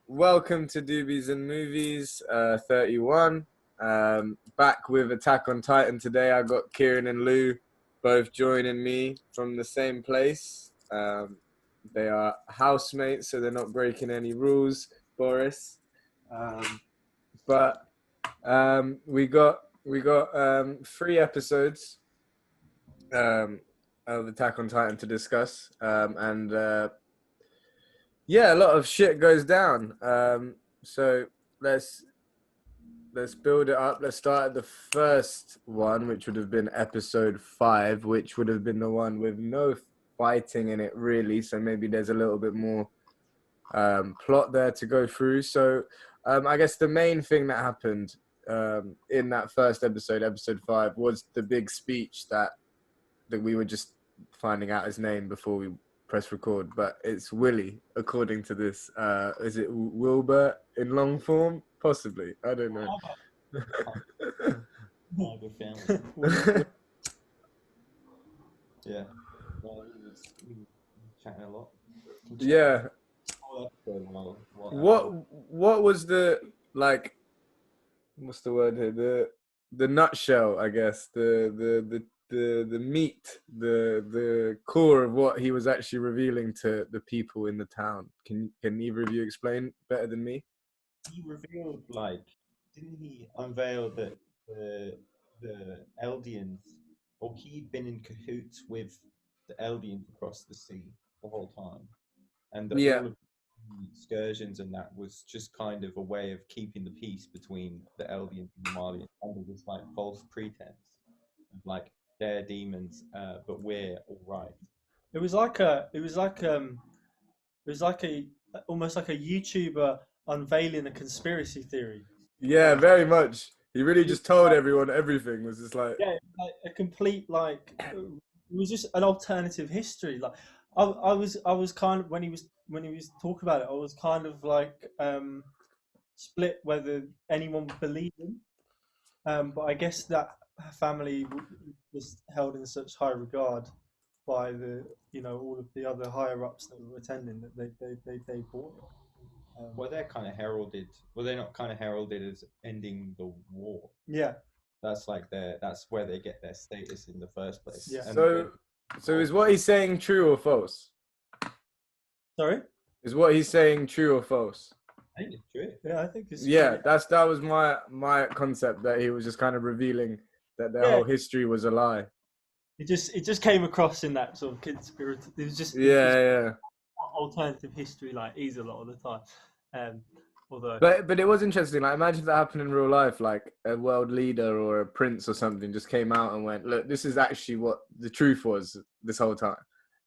welcome to Doobies and Movies 31. Back with Attack on Titan today. I got Ciaran and Lou both joining me from the same place. They are housemates, so they're not breaking any rules, Boris. But we got 3 episodes of Attack on Titan to discuss, yeah, a lot of shit goes down. So let's build it up. Let's start at the first one, which would have been episode 5, which would have been the one with no fighting in it, really. So maybe there's a little bit more plot there to go through. So I guess the main thing that happened in that first episode 5, was the big speech that we were just finding out his name before we press record, but it's Willie, according to this. Is it Wilbur in long form? Possibly. I don't know. Good family. Yeah. Well, he was chatting a lot. Yeah. What was the, like, what's the word here? The nutshell, I guess. The meat, the core of what he was actually revealing to the people in the town. Can either of you explain better than me? He revealed, didn't he unveil that the Eldians, or he'd been in cahoots with the Eldians across the sea the whole time, and that all of the excursions and that was just kind of a way of keeping the peace between the Eldians and the Malians under this false pretense of they're demons, but we're all right. It was almost like a YouTuber unveiling a conspiracy theory. Yeah, very much. He really just told everyone everything. Was just like a complete it was just an alternative history. I was kind of when he was talking about it, I was kind of split whether anyone would believe him. But I guess that family was held in such high regard by all of the other higher ups that were attending that they bought it. Well, they're kind of heralded. Well, they're not kind of heralded as ending the war. Yeah, that's where they get their status in the first place. Yeah. So is what he's saying true or false? Sorry? Is what he's saying true or false? I think it's true. Yeah, I think it's true. Yeah, that was my concept, that he was just kind of revealing that their whole history was a lie. It just came across in that sort of conspiracy. It was just alternative history, is a lot of the time. Although, but it was interesting. Imagine that happened in real life. A world leader or a prince or something just came out and went, "Look, this is actually what the truth was this whole time."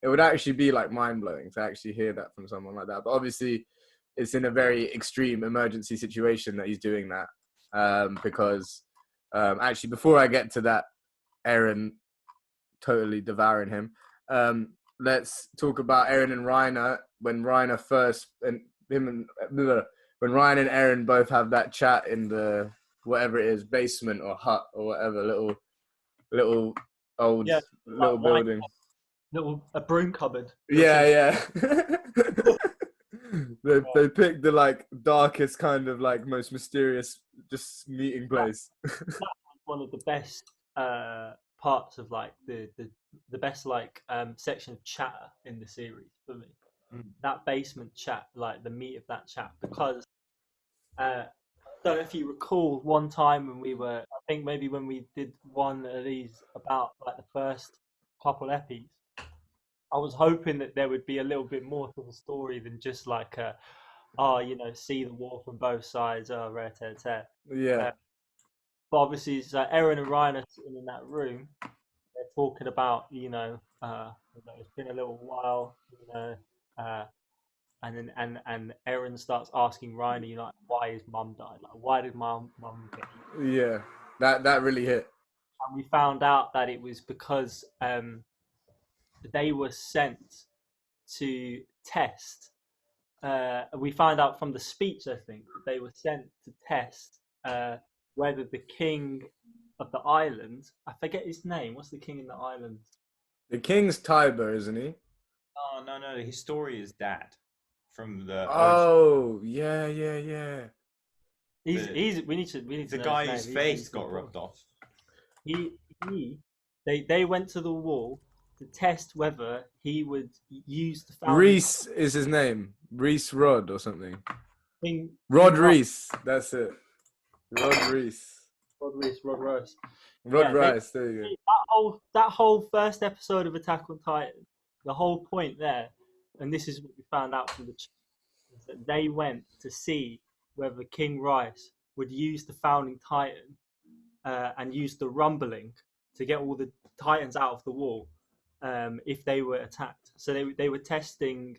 It would actually be mind blowing to actually hear that from someone like that. But obviously, it's in a very extreme emergency situation that he's doing that. Because actually, before I get to that, Eren totally devouring him. Let's talk about Eren and Reiner when Reiner first when Ryan and Eren both have that chat in the whatever it is, basement or hut or whatever, little old little building. A broom cupboard. Yeah. They picked the darkest kind of most mysterious just meeting place. That was one of the best parts of the best section of chatter in the series for me. That basement chat, the meat of that chat, because I don't know if you recall one time when I think maybe when we did one of these about the first couple epis, I was hoping that there would be a little bit more to the story than just see the war from both sides, rare tear. Yeah. But obviously, it's Eren and Ryan are sitting in that room. They're talking about, it's been a little while, and Eren starts asking Ryan, why his mum died? Why did my mum get eaten? Yeah, that really hit. And we found out that it was because they were sent to test. We found out from the speech, I think, that they were sent to test whether the king of the island, I forget his name. What's the king in the island? The king's Tiber, isn't he? Oh, no, his story is dad. from the ocean. Oh, yeah. He's. We need to The know his guy name. whose He's face got important. rubbed off. They went to the wall to test whether he would use the founding Reese is his name. Reese Rod or something. thing. Rod Reese. That's it. Rod Reese. Rod Reese, Rod Rice. Rod Yeah, Rice. There you go. That whole first episode of Attack on Titan, the whole point there, and this is what we found out from the chat, is that they went to see whether King Rice would use the founding Titan and use the rumbling to get all the Titans out of the wall if they were attacked. So they were testing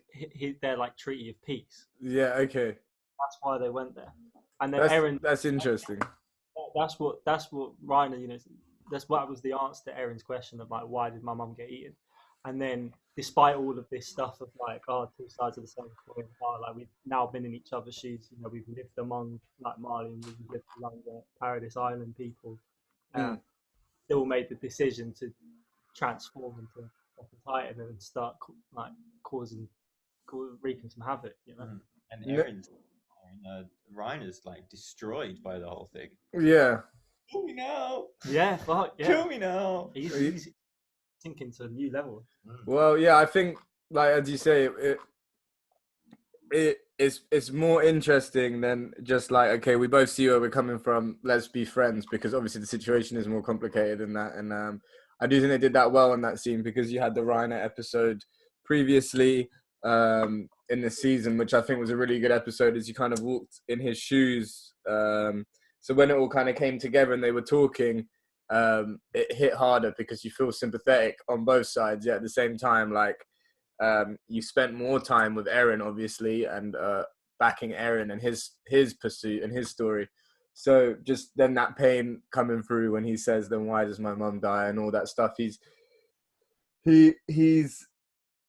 their like treaty of peace. Yeah. Okay. That's why they went there. And then That's interesting. That's what Reiner, you know, that was the answer to Erin's question of like, why did my mum get eaten? And then despite all of this stuff of like, two sides of the same coin, like we've now been in each other's shoes, you know, we've lived among like Marley and we've lived among the Paradise Island people, still made the decision to transform into a Titan and start like wreaking some havoc, you know. And Reiner's like destroyed by the whole thing. Yeah. Kill me now. Yeah, fuck yeah. Kill me now. He's sinking to a new level. Well, yeah, I think, like as you say, it's more interesting than just like, okay, we both see where we're coming from, let's be friends, because obviously the situation is more complicated than that. And I do think they did that well in that scene, because you had the Reiner episode previously in the season, which I think was a really good episode, as you kind of walked in his shoes. So when it all kind of came together and they were talking, it hit harder because you feel sympathetic on both sides. Yet at the same time, like you spent more time with Eren, obviously, and backing Eren and his pursuit and his story. So just then that pain coming through when he says, "Then why does my mum die?" and all that stuff. He's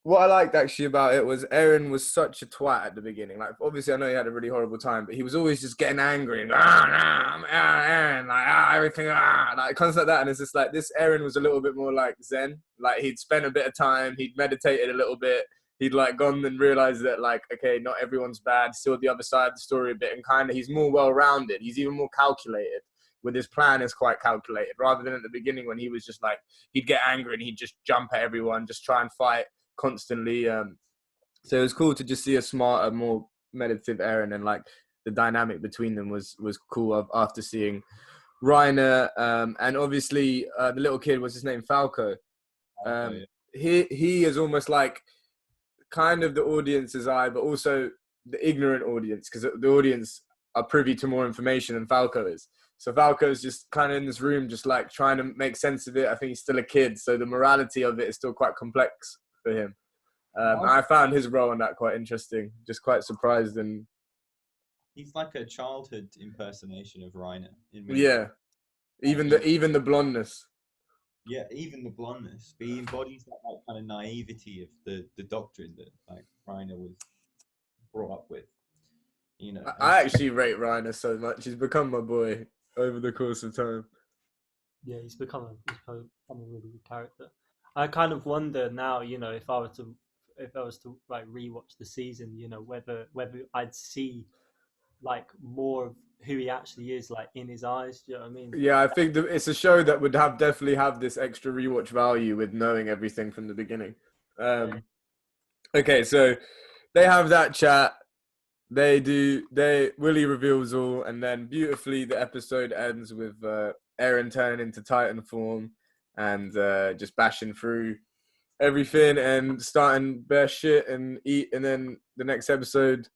what I liked actually about it was Eren was such a twat at the beginning. Like, obviously, I know he had a really horrible time, but he was always just getting angry and Eren, like everything, like constant like that. And it's just like this Eren was a little bit more like Zen. Like he'd spent a bit of time, he'd meditated a little bit, he'd like gone and realized that like, okay, not everyone's bad. Still the other side of the story a bit, and kind of he's more well-rounded. He's even more calculated. With his plan is quite calculated, rather than at the beginning when he was just like he'd get angry and he'd just jump at everyone, just try and fight constantly. So it was cool to just see a smarter, more meditative Eren, and like the dynamic between them was cool after seeing Reiner, and obviously the little kid, was his name Falco. He is almost like kind of the audience's eye, but also the ignorant audience, because the audience are privy to more information than Falco is. So Falco's just kind of in this room, just like trying to make sense of it. I think he's still a kid, so the morality of it is still quite complex for him. I found his role in that quite interesting, just quite surprised. And he's like a childhood impersonation of Reiner. Yeah, even the blondness. Yeah, even the blondness. But he embodies that like, kind of naivety of the doctrine that like Reiner was brought up with. You know, I actually rate Reiner so much. He's become my boy over the course of time. Yeah, he's become a really good character. I kind of wonder now, you know, if I was to like rewatch the season, you know, whether I'd see like more of who he actually is, like in his eyes. Do you know what I mean? Yeah, I think it's a show that would definitely have this extra rewatch value with knowing everything from the beginning. Okay, so they have that chat. Willie reveals all, and then beautifully the episode ends with Eren turning into Titan form and just bashing through everything and starting bare shit and eat. And then the next episode,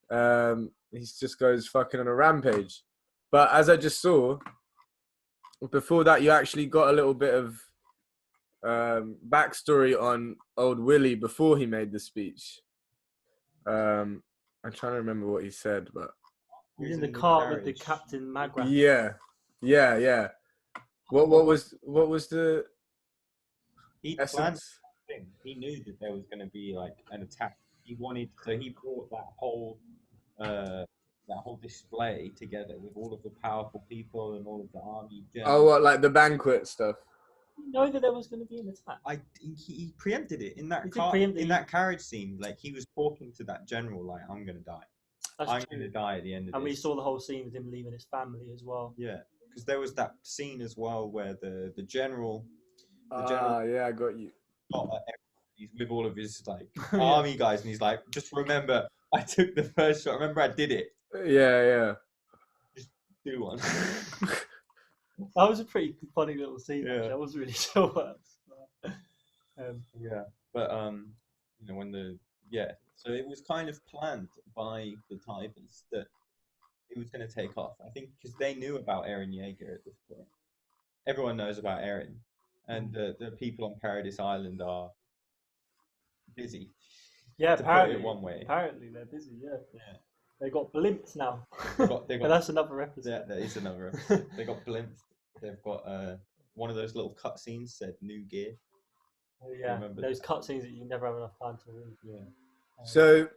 he just goes fucking on a rampage. But as I just saw, before that, you actually got a little bit of backstory on old Willie before he made the speech. I'm trying to remember what he said, but he was in the car with the Captain Magrat. Yeah. What was the essence? He knew that there was going to be like an attack. He brought that whole display together with all of the powerful people and all of the army. Oh, what, like the banquet stuff? know that there was going to be an attack. I think he preempted it in that He did preempt in it. that carriage scene. Like he was talking to that general, like I'm gonna die. I'm gonna die at the end of And this. we saw the whole scene with him leaving his family as well. Yeah, because there was that scene as well where the general. Yeah, I got you. He's with all of his like army guys, and he's like, just remember, I took the first shot. Remember, I did it. Yeah. Just do one. That was a pretty funny little scene. Yeah. I wasn't really sure what. Yeah, but you know, so it was kind of planned by the Tigers that it was going to take off. I think because they knew about Eren Yeager at this point. Everyone knows about Eren, and the people on Paradise Island are busy. Yeah, to apparently, put it one way. Apparently they're busy. Yeah. They got blimps now. They got, but that's another episode. Yeah, that is another episode. They got blimps. They've got one of those little cutscenes said new gear. Oh, yeah, those cutscenes that you never have enough time to read. Yeah. So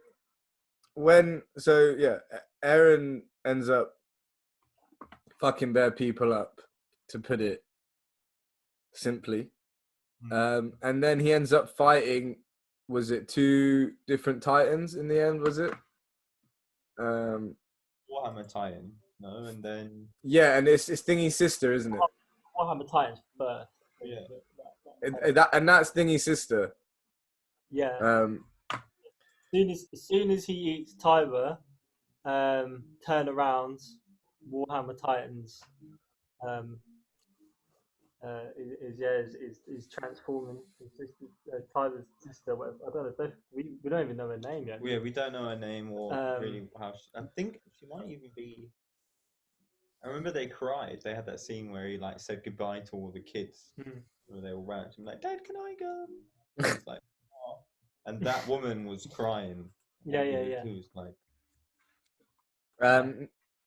Eren ends up fucking bare people up, to put it simply. And then he ends up fighting, was it 2 different Titans in the end, was it? Warhammer Titan, no, and then... Yeah, and it's Thingy's sister, isn't it? Warhammer Titans first. Yeah. And that's Thingy's sister. Yeah. As soon as he eats Tyber, turn around, Warhammer Titans is transforming. Tyber's sister. I don't know. We don't even know her name yet. Yeah, we don't know her name or really how. I think she might even be. I remember they cried. They had that scene where he like said goodbye to all the kids. Where they all ran to him like, "Dad, can I go?" It's like, oh. And that woman was crying. Yeah. He was like,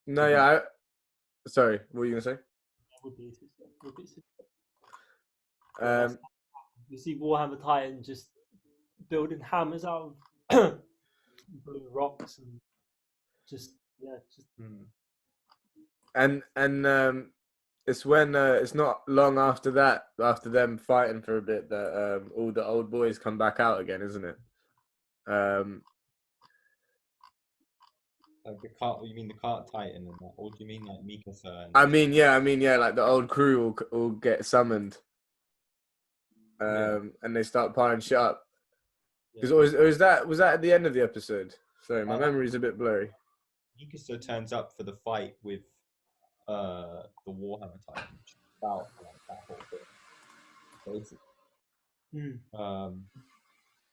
no, yeah. Sorry, what were you gonna say? Would be sister. You see Warhammer Titan just building hammers out of blue rocks and just. And it's when it's not long after that, after them fighting for a bit, that all the old boys come back out again, isn't it? like the cart. You mean the cart Titan and that, or do you mean like Mikasa? I mean, yeah, like the old crew all get summoned, and they start piling shit up. Because was that at the end of the episode? Sorry, my memory's a bit blurry. Mikasa turns up for the fight with the Warhammer Titan, which is about like that whole thing, basically.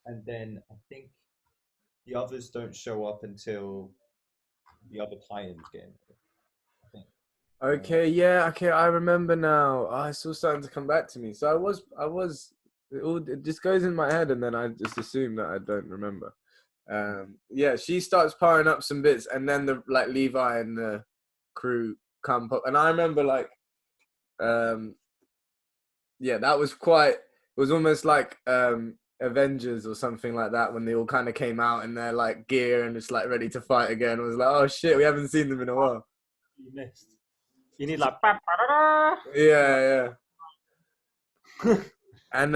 And then I think the others don't show up until the other Titans get in. I think. Okay, I remember now. Oh, it's all starting to come back to me. So it just goes in my head, and then I just assume that I don't remember. She starts piling up some bits, and then the like Levi and the crew come up, and I remember like, that was quite. It was almost like Avengers or something like that, when they all kind of came out in their like gear and just like ready to fight again. It was like, oh shit, we haven't seen them in a while. You missed. You need like. Yeah. And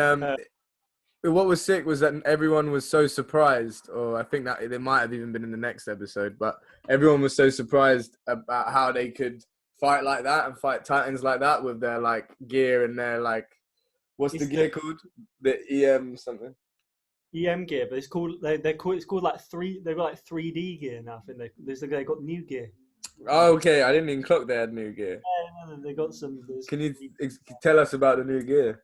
what was sick was that everyone was so surprised, or I think that they might have even been in the next episode, but everyone was so surprised about how they could fight like that and fight Titans like that with their like gear and their like, what's the gear called? The EM something. EM gear, but it's called it's called like they've got like 3D gear now. I think they got new gear. Oh, okay, I didn't even clock they had new gear. Yeah, they got some. Can you tell us about the new gear?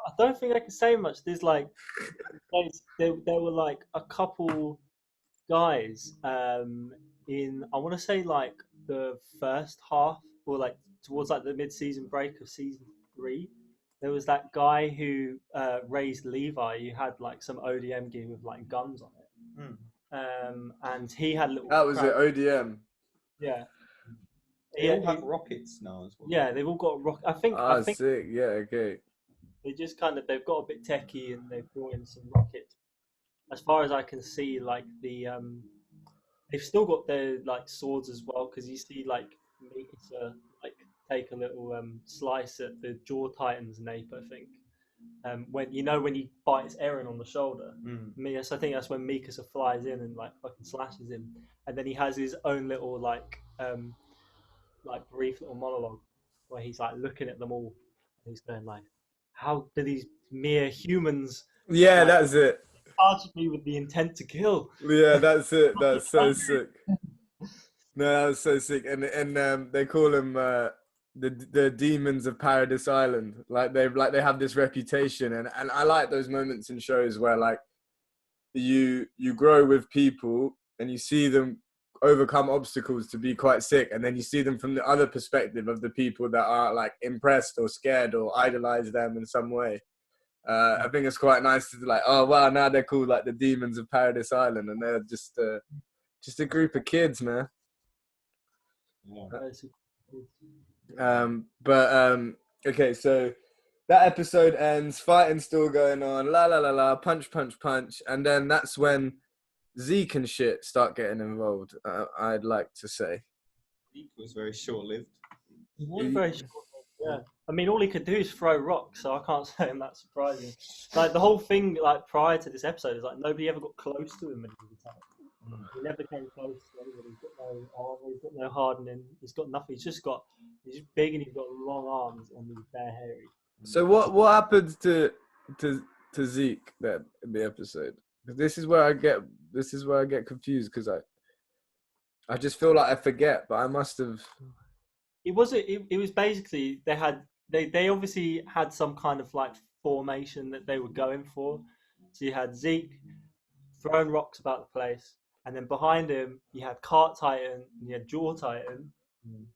I don't think I can say much. There's like, there were like a couple guys in, I want to say like the first half, or like towards like the mid-season break of season 3. There was that guy who raised Levi, who had like some ODM gear with like guns on it. And he had little. That was it, ODM. Yeah. They all have rockets now as well. Yeah, they've all got rockets. I think. Sick. Yeah, okay. They just they've got a bit techie, and they've brought in some rockets. As far as I can see, like they've still got their like swords as well, because you see like Mikasa like take a little slice at the Jaw Titan's nape, I think. when he bites Eren on the shoulder. So I think that's when Mikasa flies in and like fucking slashes him, and then he has his own little like brief little monologue where he's like looking at them all, and he's going like, "How do these mere humans?" Yeah, that's it. Charged me with the intent to kill. Yeah, that's it. That's so sick. No, that was so sick. And they call them the demons of Paradise Island. Like they have this reputation, and I like those moments in shows where like you grow with people and you see them overcome obstacles to be quite sick, and then you see them from the other perspective of the people that are like impressed or scared or idolize them in some way. I think it's quite nice to be like, oh wow, now they're called like the demons of Paradise Island, and they're just a group of kids, man. Okay, so that episode ends, fighting still going on, la la la la, punch punch punch, and then that's when Zeke and shit start getting involved. I'd like to say Zeke was very short-lived. He was very short-lived, yeah. I mean, all he could do is throw rocks, so I can't say I'm that surprising. Like the whole thing, like prior to this episode, is like nobody ever got close to him when he was attacked. He never came close to anybody. He's got no armor, he's got no hardening, he's got nothing. He's just big and he's got long arms and he's bare hairy. So what happens to Zeke then in the episode? Because this is where I get confused, because I just feel like I forget, but I must have. It was basically they obviously had some kind of like formation that they were going for. So you had Zeke throwing rocks about the place, and then behind him you had Cart Titan and you had Jaw Titan,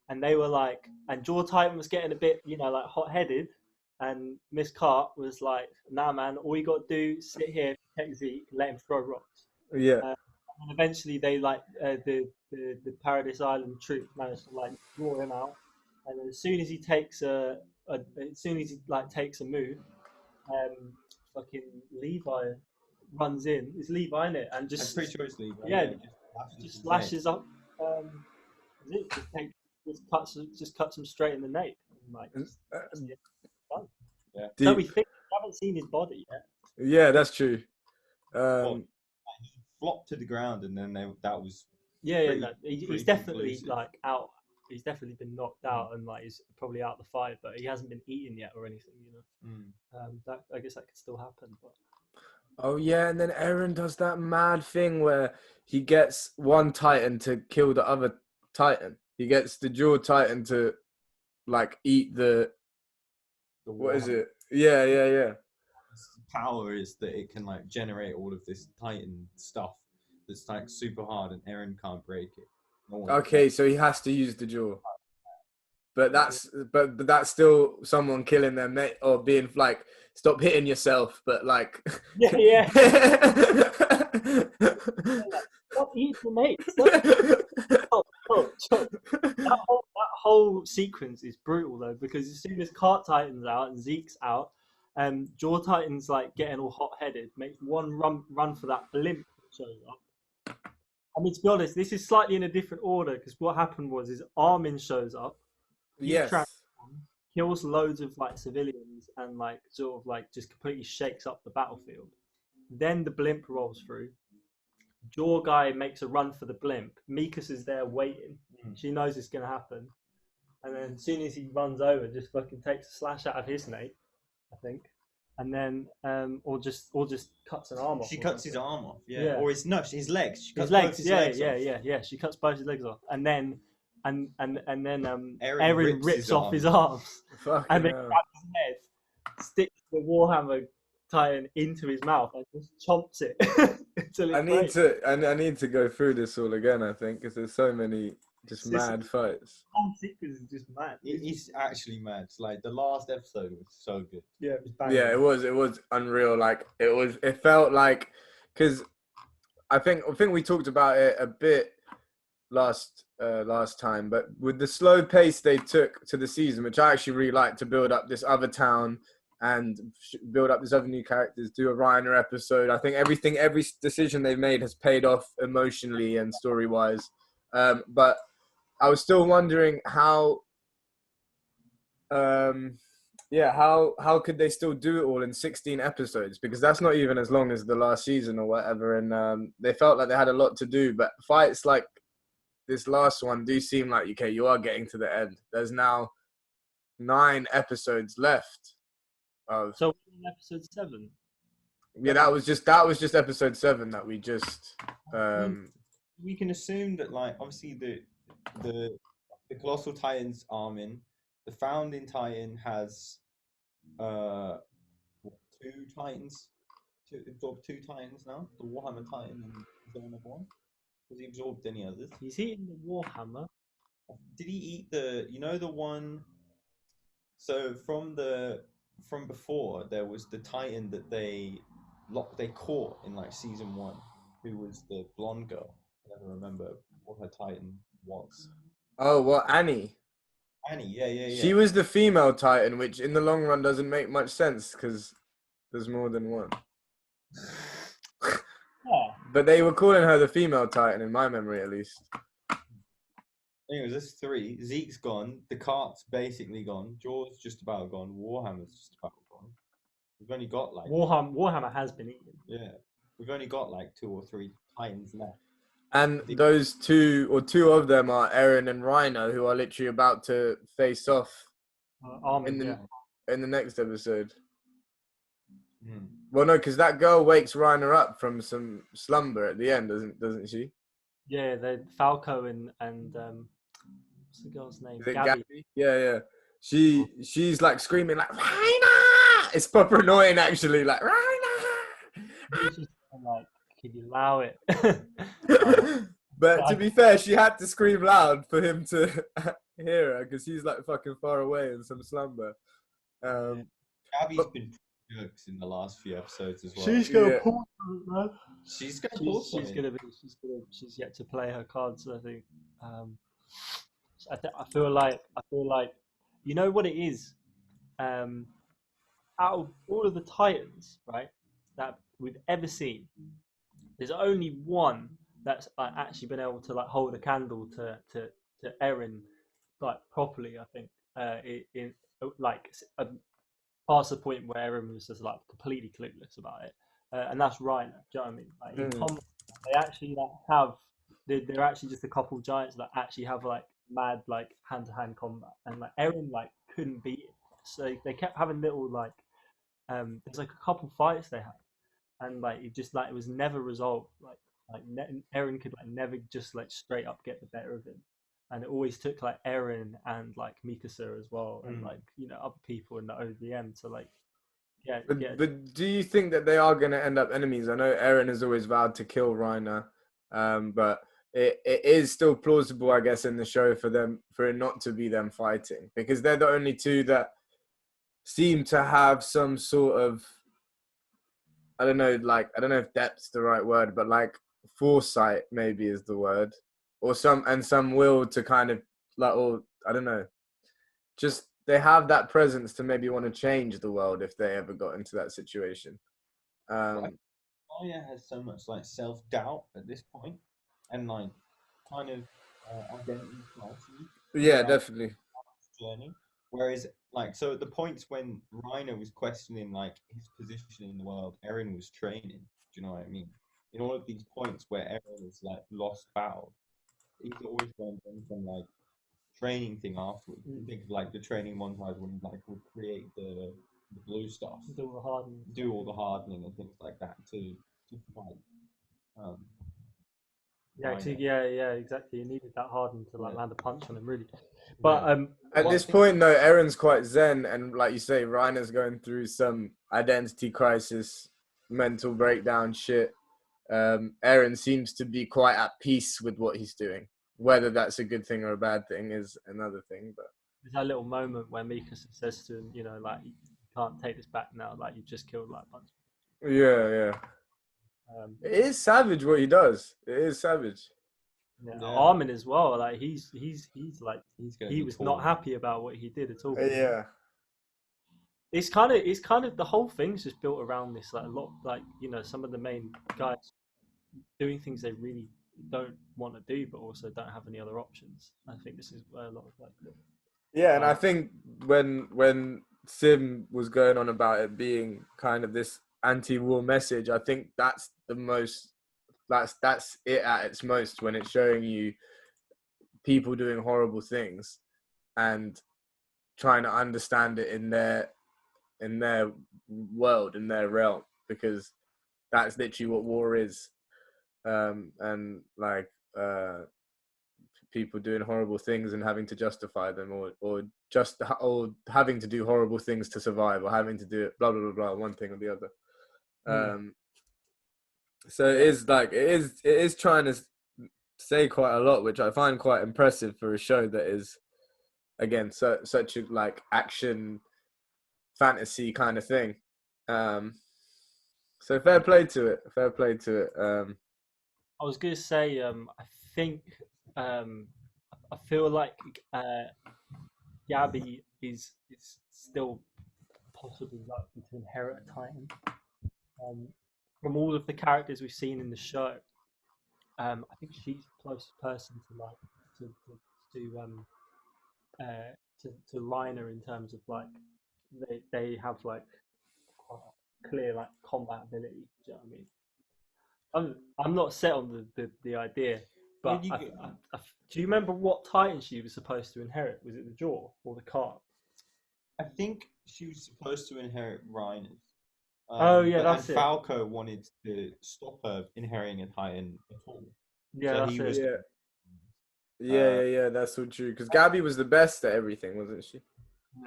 and they were like, and Jaw Titan was getting a bit, like hot-headed, and Miss Cart was like, nah man, all you got to do is sit here, protect Zeke, let him throw rocks. Yeah. And eventually they like the Paradise Island troops managed to like draw him out, and as soon as he takes a move, fucking Levi runs in. It's Levi, in it, and just. I'm pretty sure it's Levi. Yeah, just slashes up. Just cuts him straight in the nape. Like, yeah. So we haven't seen his body yet. Yeah, that's true. He flopped to the ground, and then that was. He's definitely conclusive. Like out. He's definitely been knocked out, and like he's probably out the fight, but he hasn't been eaten yet or anything, I guess that could still happen. But. Oh yeah, and then Eren does that mad thing where he gets one Titan to kill the other Titan. He gets the Jaw Titan to like eat the what is it? Yeah. Its power is that it can like generate all of this Titan stuff that's like super hard, and Eren can't break it. Okay, so he has to use the Jaw. But that's still someone killing their mate or being like, stop hitting yourself, but like yeah. Stop eating your mates. That whole sequence is brutal though, because as soon as Cart Titan's out and Zeke's out, Jaw Titan's like getting all hot-headed, makes one run for that blimp that shows up. I mean, to be honest, this is slightly in a different order, because what happened was Armin shows up. Yes. Kills loads of like civilians and like sort of like just completely shakes up the battlefield. Then the blimp rolls through. Jaw guy makes a run for the blimp. Mikas is there waiting. She knows it's gonna happen. And then as soon as he runs over, just fucking takes a slash out of his nape, I think. And then or just cuts an arm off. She cuts his arm off, yeah. Or his legs. She cuts both his legs off. Yeah. She cuts both his legs off. And then Eren rips off his arms. And then grabs his head, sticks the Warhammer Titan into his mouth and just chomps it. I need to go through this all again, I think, because there's so many mad fights. The whole sequence is just mad. It's actually mad. It's like the last episode was so good. Yeah, it was bad. Yeah, it was unreal. Like it felt like, because I think we talked about it a bit last time, but with the slow pace they took to the season, which I actually really liked, to build up this other town and build up these other new characters, do a Reiner episode. I think every decision they've made has paid off emotionally and story wise. But I was still wondering how Yeah, how could they still do it all in 16 episodes? Because that's not even as long as the last season or whatever. And they felt like they had a lot to do. But fights like this last one do seem like, okay, you are getting to the end. There's now 9 episodes left. So episode 7. Yeah, that was just episode 7 that we just. We can assume that, like, obviously the Colossal Titan's Armin, the Founding Titan has 2 Titans, absorbed 2 Titans now. The Warhammer Titan, and is there another one? Has he absorbed any others? He's eating the Warhammer. Did he eat the one? So from before, there was the Titan that they caught in like season 1, who was the blonde girl. I never remember what her Titan was. Oh, well, Annie. Annie, yeah. She was the female Titan, which in the long run doesn't make much sense because there's more than one. Yeah. But they were calling her the female Titan in my memory, at least. Anyways, there's 3. Zeke's gone. The cart's basically gone. Jaw's just about gone. Warhammer's just about gone. We've only got like Warhammer has been eaten. Yeah, we've only got like 2 or 3 Titans left. And those 2 of them are Eren and Rhino, who are literally about to face off in the next episode. Well, no, because that girl wakes Rhino up from some slumber at the end, doesn't she? Yeah, the Falco and what's the girl's name? Is it Gabby. Yeah. She's like screaming like Rhino. It's proper annoying, actually. Like Rhino. He's just like, can you allow it? But to be fair, she had to scream loud for him to hear her because he's like fucking far away in some slumber. Gabby's been jerks in the last few episodes as well. She's gonna pull through, man. She's yet to play her cards. I think. I feel like you know what it is. Out of all of the Titans, right, that we've ever seen, there's only one that's actually been able to like hold a candle to Eren like properly. I think in like past the point where Eren was just like completely clueless about it, and that's Rhino. Do you know what I mean? Like in combat, they actually like have they're actually just a couple giants that actually have like mad like hand-to-hand combat, and like Eren like couldn't beat it. So they kept having little like there's like a couple fights they had, and like it was never resolved. Like Eren could like never just like straight up get the better of him, and it always took like Eren and like Mikasa as well, and like other people in the OVM to like But do you think that they are going to end up enemies? I know Eren has always vowed to kill Reiner, but it is still plausible, I guess, in the show for it not to be them fighting, because they're the only 2 that seem to have some sort of, I don't know if depth's the right word, but like foresight maybe is the word, or some will to kind of like, or I don't know, just they have that presence to maybe want to change the world if they ever got into that situation. Aya has so much like self-doubt at this point, and like kind of identity crisis. Yeah, definitely. Journey. Whereas, like, so at the points when Rhino was questioning like his position in the world, Eren was training. Do you know what I mean? In all of these points where Eren was like lost battle, he's always done some like training thing afterwards. Think of like the training montage when he like would create the blue stuff, do all the hardening and things like that to fight. Yeah, exactly. You needed that harden to like land a punch on him, really. But at this point, no, Eren's quite zen, and like you say, Reiner's going through some identity crisis, mental breakdown shit. Eren seems to be quite at peace with what he's doing. Whether that's a good thing or a bad thing is another thing. But there's that little moment where Mikasa says to him, like, you can't take this back now. Like, you've just killed like a bunch. Yeah. It is savage what he does. It is savage. Yeah. Armin as well. Like he was not happy about what he did at all. Yeah. It's kind of the whole thing's just built around this like a lot, like some of the main guys doing things they really don't want to do, but also don't have any other options. I think this is where a lot of like. Yeah, and I think when Sim was going on about it being kind of this anti-war message, I think that's the most, that's it at its most, when it's showing you people doing horrible things and trying to understand it in their world, in their realm, because that's literally what war is. And like people doing horrible things and having to justify them, or having to do horrible things to survive, or having to do it, blah blah blah blah, one thing or the other. So it is like it is trying to say quite a lot, which I find quite impressive for a show that is, again, such a like action fantasy kind of thing. So fair play to it. Fair play to it. I was gonna say, I think, I feel like Gabby is still possibly likely to inherit a Titan. From all of the characters we've seen in the show, I think she's the closest person to like to Liner, in terms of like they have like quite a clear like combat ability. Do you know what I mean? I'm not set on the idea, but Well, do you remember what Titan she was supposed to inherit? Was it the jaw or the cart? I think she was supposed to inherit Rhinos. Oh yeah, that's and it. Falco wanted to stop her inheriting a Titan at all. Yeah, So that's he it. was. Yeah, that's so true. Because Gabby was the best at everything, wasn't she?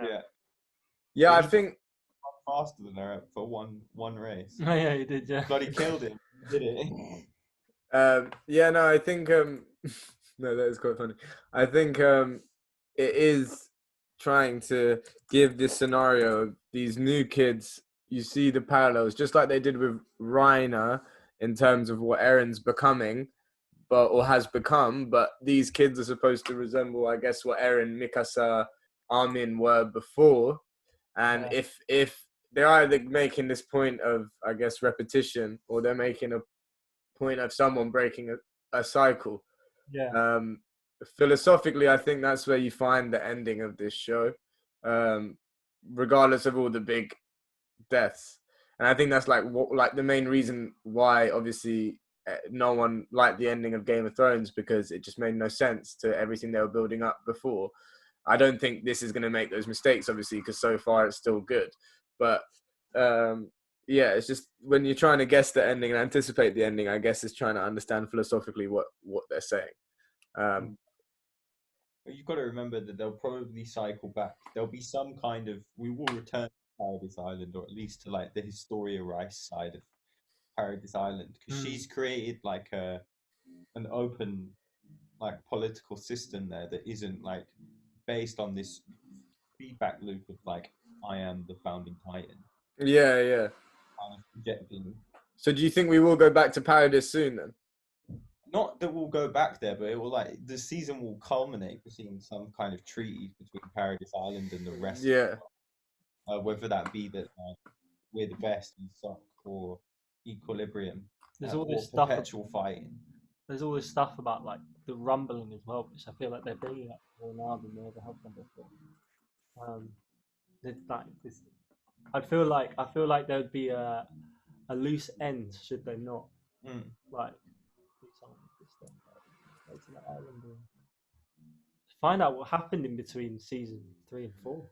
Yeah. Yeah, But I he think. faster than her for one race. Oh yeah, he did. Yeah. Bloody killed him. Did it? Yeah, no, I think. No, that is quite funny. I think it is trying to give this scenario of these new kids. You see the parallels, just like they did with Reiner in terms of what Eren's becoming, or has become. But these kids are supposed to resemble, I guess, what Eren, Mikasa, Armin were before. And Yeah. if they're either making this point of, I guess, repetition, or they're making a point of someone breaking a cycle. Yeah. Philosophically, I think that's where you find the ending of this show, regardless of all the big deaths. And I think that's like the main reason why, obviously, no one liked the ending of Game of Thrones, because it just made no sense to everything they were building up before. I don't think this is going to make those mistakes, obviously, because so far it's still good. But yeah, it's just when you're trying to guess the ending and anticipate the ending, I guess it's trying to understand philosophically what they're saying. You've got to remember that they'll probably cycle back. There'll be some kind of, we will return to Paradise Island, or at least to like the Historia Rice side of Paradise Island, because she's created like an open like political system there that isn't like based on this feedback loop of like, I am the founding Titan. Yeah. Kind of projecting. So do you think we will go back to Paradise soon then? Not that we'll go back there, but it will like the season will culminate with seeing some kind of treaty between Paradise Island and the rest. Yeah. Whether that be that we're the best and suck, or equilibrium. There's all this stuff. Perpetual fighting. There's all this stuff about like the rumbling as well, which I feel like they're bringing up more now than they ever have done before. I feel like there would be a loose end should they not like do something with this thing, to the island and find out what happened in between season 3 and 4.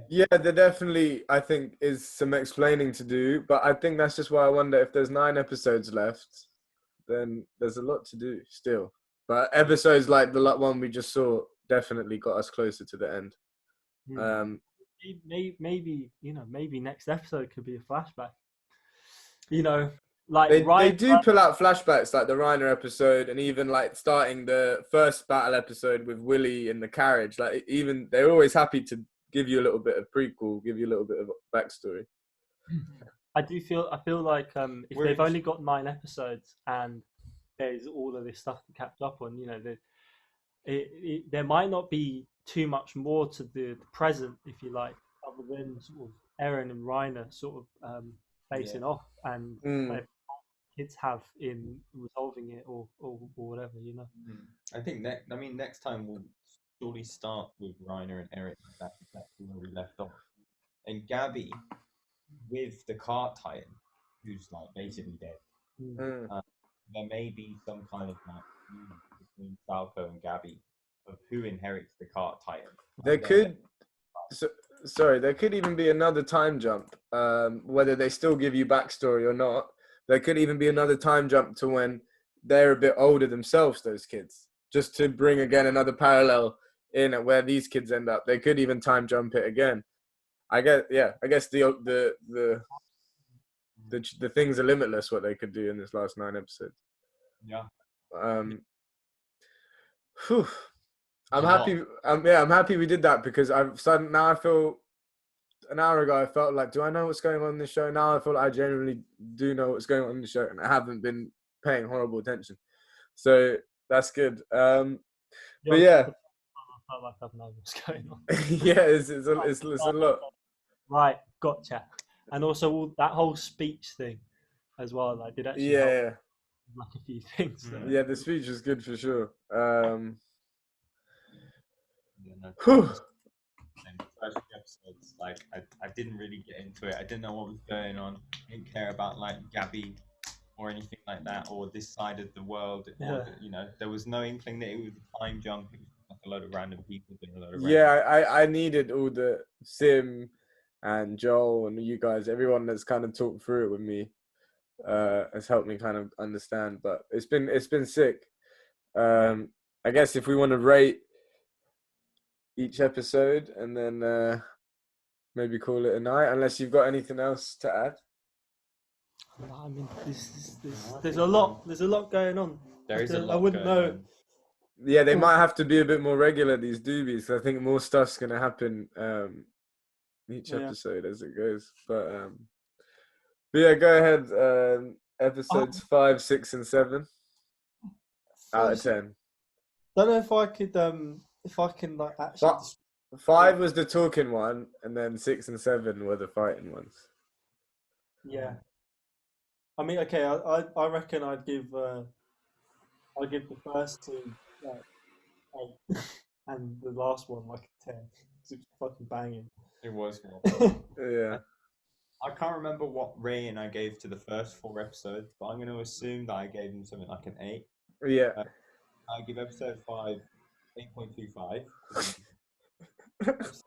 Yeah, there definitely, I think, is some explaining to do, but I think that's just why I wonder if there's 9 episodes left, then there's a lot to do still. But episodes like the one we just saw definitely got us closer to the end. Maybe next episode could be a flashback. Like they do pull out flashbacks, like the Reiner episode, and even like starting the first battle episode with Willie in the carriage. Like even they're always happy to give you a little bit of prequel, give you a little bit of backstory. I feel like if they've only got 9 episodes and there's all of this stuff to catch up on, there might not be too much more to the present, if you like, other than sort of Eren and Reiner sort of facing off and kids have in resolving it or whatever, I think next time we'll surely start with Reiner and Eric. That's exactly where we left off. and Gabby with the cart titan, who's like basically dead. There may be some kind of like feud between Falco and Gabby of who inherits the cart titan. There could, sorry, there could even be another time jump. Whether they still give you backstory or not, there could even be another time jump to when they're a bit older themselves, those kids, just to bring again another parallel in at where these kids end up. They could even time jump it again. I guess the things are limitless what they could do in this last 9 episodes. Yeah. I'm happy. I'm happy we did that because now I feel. An hour ago, I felt like, do I know what's going on in the show? Now I feel like I genuinely do know what's going on in the show, and I haven't been paying horrible attention. So that's good. But yeah, I felt like I've known what's going on. Yeah, it's a lot. Right, gotcha. And also that whole speech thing as well. Like, did actually help, like a few things. So. Yeah, the speech was good for sure. First episodes, like I didn't really get into it. I didn't know what was going on. I didn't care about like Gabby or anything like that, or this side of the world. Or, there was no inkling that it was a time jump. It was like a load of random people doing a load of I needed all the Sim and Joel and you guys, everyone that's kind of talked through it with me, has helped me kind of understand. But it's been sick. I guess if we want to rate each episode and then maybe call it a night, unless you've got anything else to add. I mean, there's a lot going on. There is a lot. I wouldn't know. Yeah, they might have to be a bit more regular, these Doobies. I think more stuff's gonna happen each episode as it goes. But yeah, go ahead. Episodes 5, 6, and 7 out of 10. Don't know if I can like actually. 5 was the talking one, and then 6 and 7 were the fighting ones. Yeah, I mean, okay, I reckon I'd give the first 2 like 8, and the last one like a 10. It's fucking banging. It was. Yeah. I can't remember what rating I gave to the first 4 episodes, but I'm going to assume that I gave them something like an 8. Yeah. I give episode 5 8.25. 6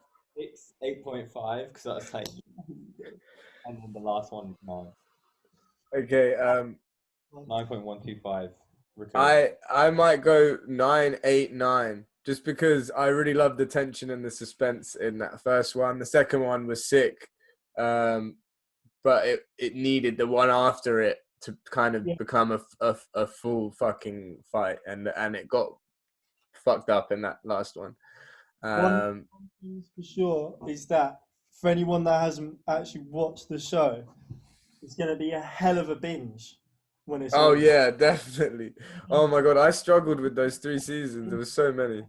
8.5 because that's like, and then the last one 9. Okay. 9.125. I might go 9, 8, 9, just because I really love the tension and the suspense in that first one. The second one was sick, but it needed the one after it to kind of become a full fucking fight, and it got fucked up in that last one. One thing for sure is that for anyone that hasn't actually watched the show, it's going to be a hell of a binge when it's. Oh yeah, definitely. Oh my god, I struggled with those 3 seasons. There was so many.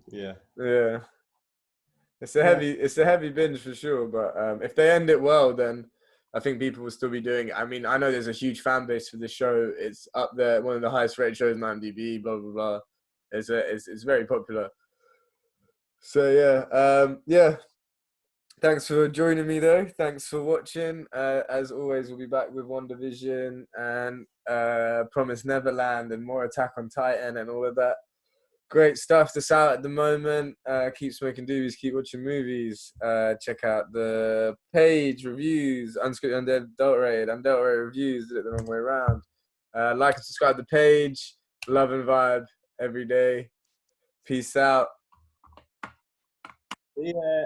Yeah. Yeah. It's a heavy binge for sure. But if they end it well, then I think people will still be doing it. I mean, I know there's a huge fan base for this show. It's up there, one of the highest rated shows on IMDb. Blah blah blah. It's very popular. So yeah. Thanks for joining me though. Thanks for watching. As always, we'll be back with WandaVision and Promised Neverland and more Attack on Titan and all of that great stuff that's out at the moment. Keep smoking doobies, keep watching movies. Check out the page, reviews, unscripted, unadulterated reviews. Did it the wrong way around. Like and subscribe to the page. Love and vibe every day. Peace out. Yeah.